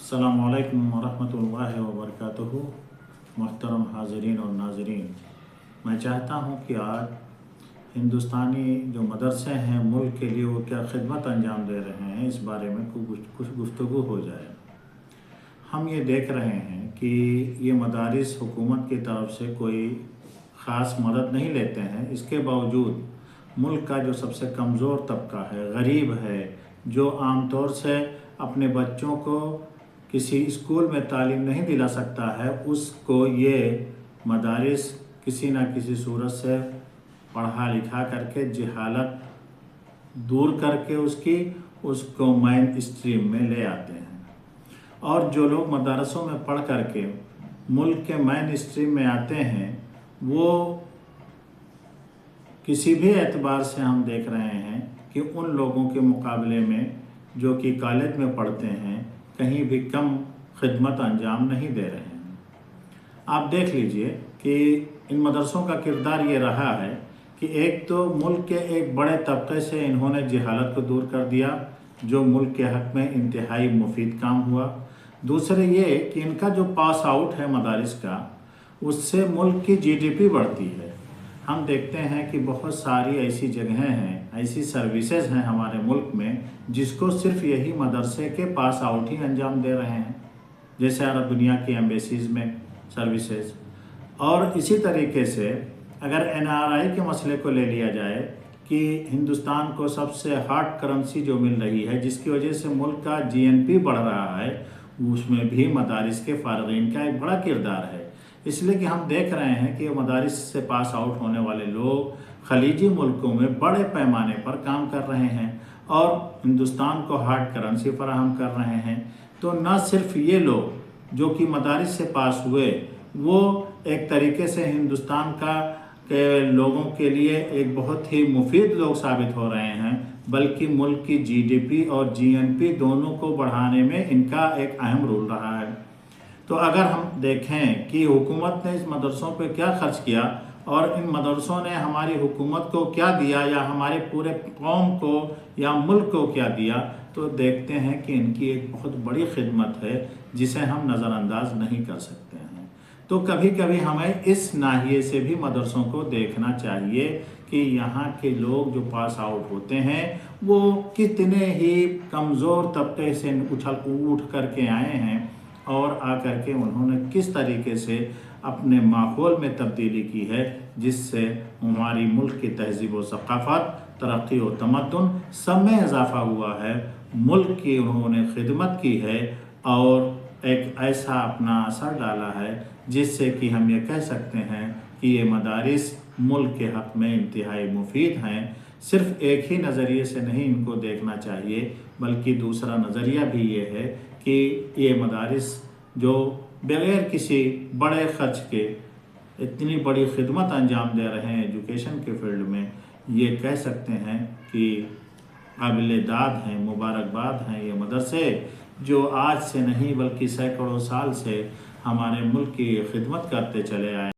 अस्सलामुअलैकुम वरहमतुल्लाहि वबरकातुहू। मुहतरम हाज़रीन और नाज़रीन, मैं चाहता हूँ कि आज हिंदुस्तानी जो मदरसे हैं मुल्क के लिए वो क्या खिदमत अंजाम दे रहे हैं, इस बारे में कुछ गुफ्तगू हो जाए। हम ये देख रहे हैं कि ये मदारिस हुकूमत की तरफ से कोई ख़ास मदद नहीं लेते हैं। इसके बावजूद मुल्क का जो सबसे कमज़ोर तबका है, गरीब है, जो आम तौर से अपने बच्चों को किसी स्कूल में तालीम नहीं दिला सकता है, उसको ये मदारिस किसी न किसी सूरत से पढ़ा लिखा करके जहालत दूर करके उसको मेन स्ट्रीम में ले आते हैं। और जो लोग मदरसों में पढ़ करके मुल्क के मेन स्ट्रीम में आते हैं, वो किसी भी एतबार से हम देख रहे हैं कि उन लोगों के मुकाबले में जो कि कॉलेज में पढ़ते हैं कहीं भी कम खिदमत अंजाम नहीं दे रहे हैं। आप देख लीजिए कि इन मदरसों का किरदार ये रहा है कि एक तो मुल्क के एक बड़े तबके से इन्होंने जहालत को दूर कर दिया, जो मुल्क के हक़ में इंतहाई मुफीद काम हुआ। दूसरे ये कि इनका जो पास आउट है मदारिस का, उससे मुल्क की जीडीपी बढ़ती है। हम देखते हैं कि बहुत सारी ऐसी जगहें हैं, ऐसी सर्विसेज हैं हमारे मुल्क में जिसको सिर्फ यही मदरसे के पास आउट ही अंजाम दे रहे हैं, जैसे अरब दुनिया की एम्बेसीज़ में सर्विसेज। और इसी तरीके से अगर एनआरआई के मसले को ले लिया जाए कि हिंदुस्तान को सबसे हार्ड करेंसी जो मिल रही है, जिसकी वजह से मुल्क का जीएनपी बढ़ रहा है, उसमें भी मदारिस के फारगीन का एक बड़ा किरदार है। इसलिए कि हम देख रहे हैं कि मदारिस से पास आउट होने वाले लोग खलीजी मुल्कों में बड़े पैमाने पर काम कर रहे हैं और हिंदुस्तान को हार्ड करेंसी फराहम कर रहे हैं। तो न सिर्फ ये लोग जो कि मदारिस से पास हुए, वो एक तरीके से हिंदुस्तान के लोगों के लिए एक बहुत ही मुफीद लोग साबित हो रहे हैं, बल्कि मुल्क की जीडीपी और जीएनपी दोनों को बढ़ाने में इनका एक अहम रोल रहा है। तो अगर हम देखें कि हुकूमत ने इस मदरसों पे क्या खर्च किया और इन मदरसों ने हमारी हुकूमत को क्या दिया या हमारे पूरे कौम को या मुल्क को क्या दिया, तो देखते हैं कि इनकी एक बहुत बड़ी खिदमत है जिसे हम नज़रअंदाज नहीं कर सकते हैं। तो कभी कभी हमें इस नाहिए से भी मदरसों को देखना चाहिए कि यहाँ के लोग जो पास आउट होते हैं वो कितने ही कमज़ोर तबके से उठ करके आए हैं और आकर के उन्होंने किस तरीके से अपने माहौल में तब्दीली की है, जिससे हमारी मुल्क की तहज़ीब व सक़ाफ़त, तरक्की व तमद्दुन सब में इजाफ़ा हुआ है। मुल्क की उन्होंने खिदमत की है और एक ऐसा अपना असर डाला है जिससे कि हम ये कह सकते हैं कि ये मदारिस मुल्क के हक़ में इंतहाई मुफीद हैं। सिर्फ़ एक ही नज़रिए से नहीं इनको देखना चाहिए, बल्कि दूसरा नज़रिया भी ये है कि ये मदारिस जो बग़ैर किसी बड़े ख़र्च के इतनी बड़ी खिदमत अंजाम दे रहे हैं एजुकेशन के फील्ड में, ये कह सकते हैं कि काबिल दाद हैं, मुबारकबाद हैं ये मदरसे, जो आज से नहीं बल्कि सैकड़ों साल से हमारे मुल्क की खिदमत करते चले आए।